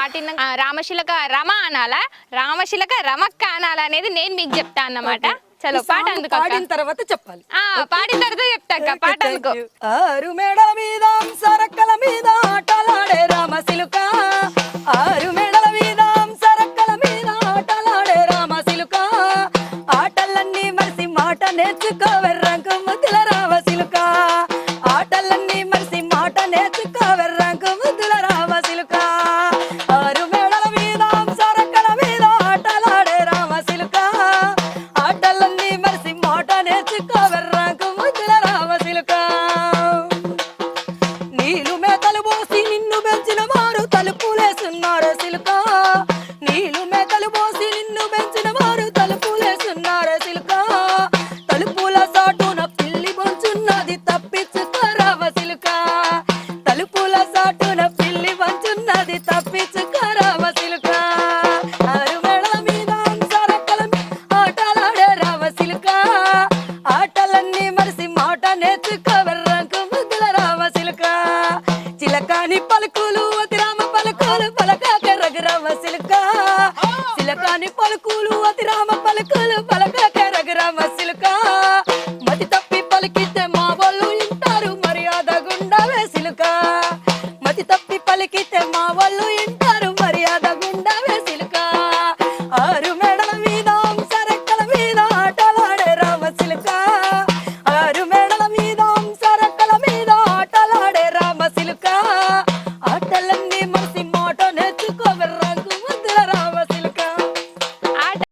పాటిన రామశిలక రమ అనాలా రామశిలక రమక్క అనాలా అనేది నేను మీకు చెప్తా అన్నమాట. చలో పాట అందుకో పాడిన తర్వాత చెప్పాలి. పాడిన తర్వాత చెప్తా పాట అందుకో. ఆరు మేడల మీద సరక్కల మీద ఆటలాడే రామశిలుక ఆరు మేడల మీద సరక్కల మీద ఆటలాడే రామశిలుక ఆటలన్నీ మరిసి మాట నేర్చుకోవర్రంకు ముద్దుల రామశిలుక ఆటలన్నీ మరిసి మాట నేర్చుకోవర్రంకు ముద్దుల రామశిలుక ఆరు మేడల మీద సరక్కల మీద ఆటలాడే రామశిలుక ఆటలన్నీ మరిసి మాట నేర్చుకోవర్రంకు ముద్దుల రామశిలుక నీళ్ళు మేకలు పోసి నిన్ను పెంచిన వారు తలుపులేసున్నారు సిలుక నీళ్ళు మేకలు పోసి నిన్ను పెంచిన వారు తలుపులేసున్నారు సిలుక తలుపుల సాటున పిల్లి బొంచున్నది తప్పించుకోరావ సిలుక తలుపుల సాటున పిల్లి బొంచున్నది తప్పించుకోరావ సిలుక ఆరు మేడల మీద సరక్కల ఆటలాడే రావ సిలుక ఆటలన్నీ మరిసి మాట నేర్చుకోవర్రంకు ముద్దుల రామ సిలుక చిలకాని పలుకులు అతి రామ పలుకులు పలకాక రఘురామ సిలుక చిలకాని పలుకులు అతి రామ పలుకులు పలకాక రఘురామ సిలుక